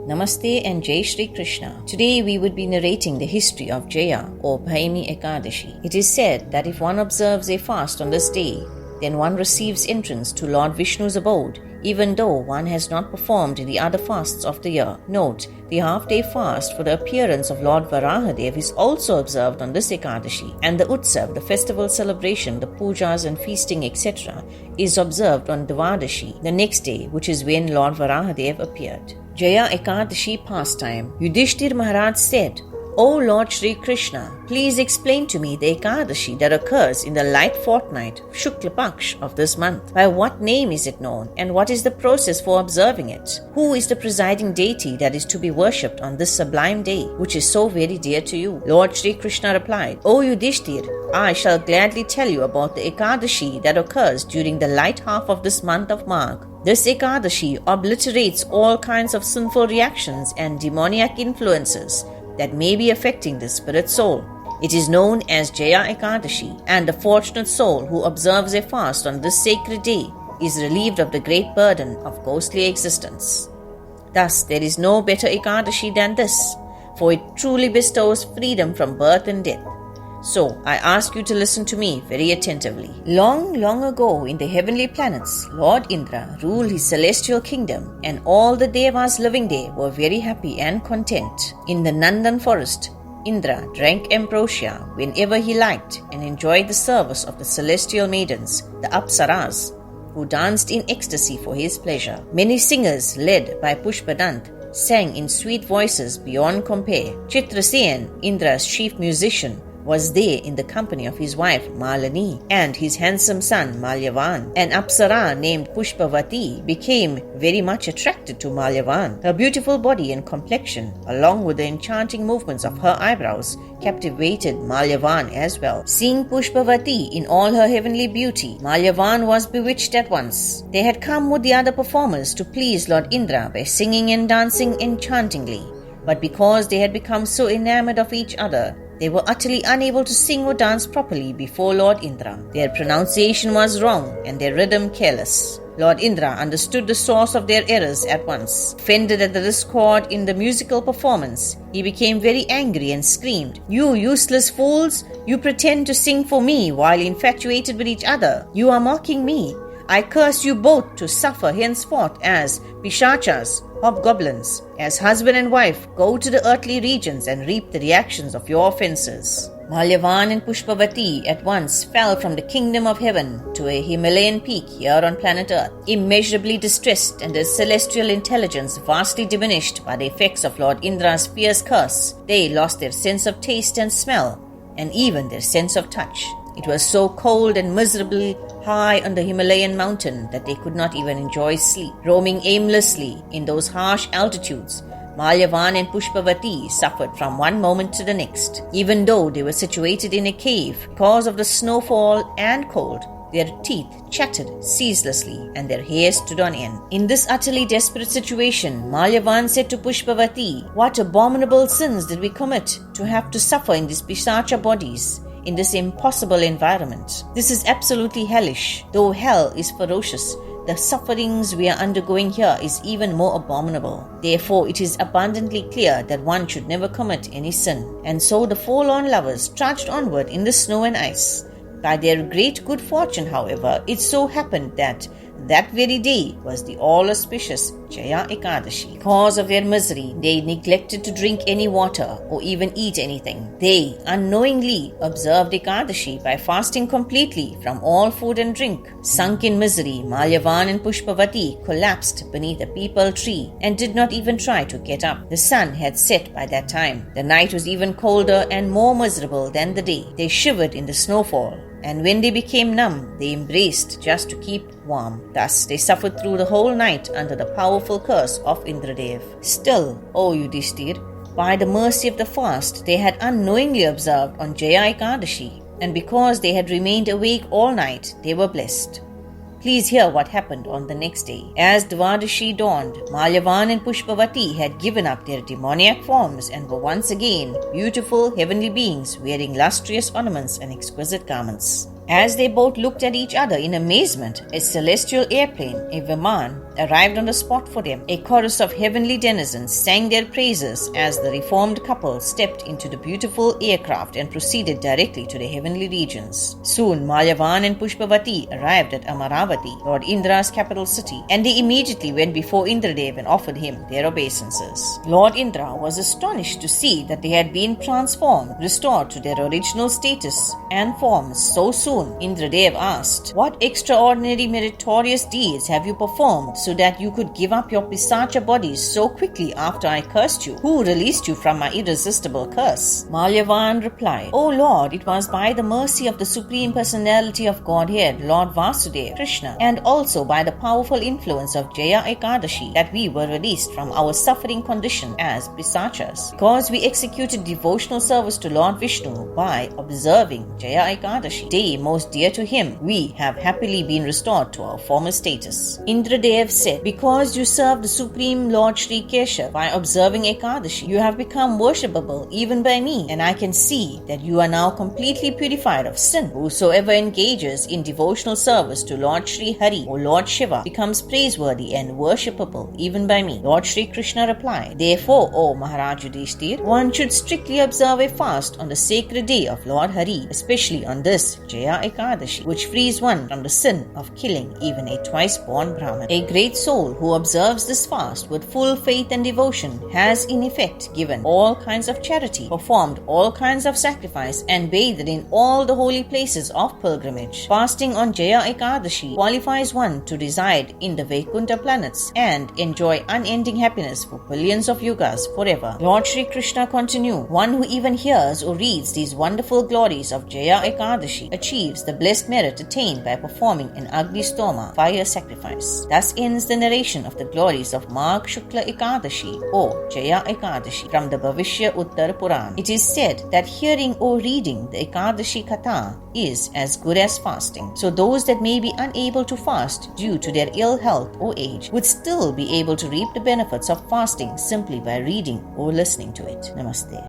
Namaste and jaishreekrishna. Today we would be narrating the history of Jaya or Bhaimi Ekadashi. It is said that if one observes a fast on this day, then one receives entrance to Lord Vishnu's abode, even though one has not performed the other fasts of the year. Note, the half-day fast for the appearance of Lord Radheradhe is also observed on this Ekadashi, and the Utsav, the festival celebration, the pujas and feasting, etc., is observed on Dvadashi, the next day, which is when Lord Radheradhe appeared. Jayaekadashi pastime. Yudhishthir Maharaj said, O Lord Shri Krishna, please explain to me the Ekadashi that occurs in the light fortnight, Shukla Paksh, of this month. By what name is it known, and what is the process for observing it? Who is the presiding deity that is to be worshipped on this sublime day, which is so very dear to you? Lord Shri Krishna replied, O Yudhishthir, I shall gladly tell you about the Ekadashi that occurs during the light half of this month of Magh. This Ekadashi obliterates all kinds of sinful reactions and demoniac influences that may be affecting the spirit soul. It is known as Jayaekadashi, and the fortunate soul who observes a fast on this sacred day is relieved of the great burden of ghostly existence. Thus, there is no better Ekadashi than this, for it truly bestows freedom from birth and death. So, I ask you to listen to me very attentively. Long, long ago in the heavenly planets, Lord Indra ruled his celestial kingdom, and all the Devas living there were very happy and content. In the Nandan forest, Indra drank ambrosia whenever he liked and enjoyed the service of the celestial maidens, the Apsaras, who danced in ecstasy for his pleasure. Many singers, led by Pushpadant, sang in sweet voices beyond compare. Chitrasen, Indra's chief musician, was there in the company of his wife Malini and his handsome son Malyavan. An Apsara named Pushpavati became very much attracted to Malyavan. Her beautiful body and complexion, along with the enchanting movements of her eyebrows, captivated Malyavan as well. Seeing Pushpavati in all her heavenly beauty, Malyavan was bewitched at once. They had come with the other performers to please Lord Indra by singing and dancing enchantingly, but because they had become so enamored of each other, they were utterly unable to sing or dance properly before Lord Indra. Their pronunciation was wrong and their rhythm careless. Lord Indra understood the source of their errors at once. Offended at the discord in the musical performance, he became very angry and screamed, You useless fools! You pretend to sing for me while infatuated with each other. You are mocking me. I curse you both to suffer henceforth as pishachas, hobgoblins, as husband and wife go to the earthly regions and reap the reactions of your offenses. Malyavan and Pushpavati at once fell from the kingdom of heaven to a Himalayan peak here on planet Earth. Immeasurably distressed and their celestial intelligence vastly diminished by the effects of Lord Indra's fierce curse, they lost their sense of taste and smell, and even their sense of touch. It was so cold and miserably high on the Himalayan mountain that they could not even enjoy sleep. Roaming aimlessly in those harsh altitudes, Malyavan and Pushpavati suffered from one moment to the next. Even though they were situated in a cave, because of the snowfall and cold, their teeth chattered ceaselessly and their hair stood on end. In this utterly desperate situation, Malyavan said to Pushpavati, What abominable sins did we commit to have to suffer in these pisacha bodies, in this impossible environment? This is absolutely hellish. Though hell is ferocious, the sufferings we are undergoing here is even more abominable. Therefore, it is abundantly clear that one should never commit any sin. And so the forlorn lovers trudged onward in the snow and ice. By their great good fortune, however, it so happened that very day was the all-auspicious Jayaekadashi. Because of their misery, they neglected to drink any water or even eat anything. They unknowingly observed Ekadashi by fasting completely from all food and drink. Sunk in misery, Malyavan and Pushpavati collapsed beneath a peepal tree and did not even try to get up. The sun had set by that time. The night was even colder and more miserable than the day. They shivered in the snowfall, and when they became numb, they embraced just to keep warm. Thus, they suffered through the whole night under the powerful curse of Indradev. Still, O Yudhishthir, by the mercy of the fast they had unknowingly observed on Jayaekadashi, and because they had remained awake all night, they were blessed. Please hear what happened on the next day. As Dvadashi dawned, Malyavan and Pushpavati had given up their demoniac forms and were once again beautiful heavenly beings wearing lustrous ornaments and exquisite garments. As they both looked at each other in amazement, a celestial airplane, a Viman, arrived on the spot for them. A chorus of heavenly denizens sang their praises as the reformed couple stepped into the beautiful aircraft and proceeded directly to the heavenly regions. Soon, Malyavan and Pushpavati arrived at Amaravati, Lord Indra's capital city, and they immediately went before Indradev and offered him their obeisances. Lord Indra was astonished to see that they had been transformed, restored to their original status and forms so soon. Indradev asked, "What extraordinary meritorious deeds have you performed so that you could give up your pisacha bodies so quickly after I cursed you? Who released you from my irresistible curse?" Malyavan replied, "O Lord, it was by the mercy of the Supreme Personality of Godhead, Lord Vasudeva, Krishna, and also by the powerful influence of Jayaekadashi that we were released from our suffering condition as pisachas. Because we executed devotional service to Lord Vishnu by observing Jayaekadashi, day most dear to him, we have happily been restored to our former status." Indradev said, "Because you served the Supreme Lord Sri Keshav by observing Ekadashi, you have become worshipable even by me, and I can see that you are now completely purified of sin. Whosoever engages in devotional service to Lord Sri Hari or Lord Shiva becomes praiseworthy and worshipable even by me." Lord Sri Krishna replied, "Therefore, O Maharaj Yudhishthir, one should strictly observe a fast on the sacred day of Lord Hari, especially on this Jayaekadashi, which frees one from the sin of killing even a twice-born Brahman. A great soul who observes this fast with full faith and devotion has in effect given all kinds of charity, performed all kinds of sacrifice, and bathed in all the holy places of pilgrimage. Fasting on Jayaekadashi qualifies one to reside in the Vaikuntha planets and enjoy unending happiness for billions of yugas forever." Lord Sri Krishna continued, "One who even hears or reads these wonderful glories of Jayaekadashi achieves the blessed merit attained by performing an Agni Stoma, fire sacrifice." Thus ends the narration of the glories of Magh Shukla Ekadashi or Jayaekadashi from the Bhavishya Uttar Puran. It is said that hearing or reading the Ekadashi Katha is as good as fasting. So those that may be unable to fast due to their ill health or age would still be able to reap the benefits of fasting simply by reading or listening to it. Namaste.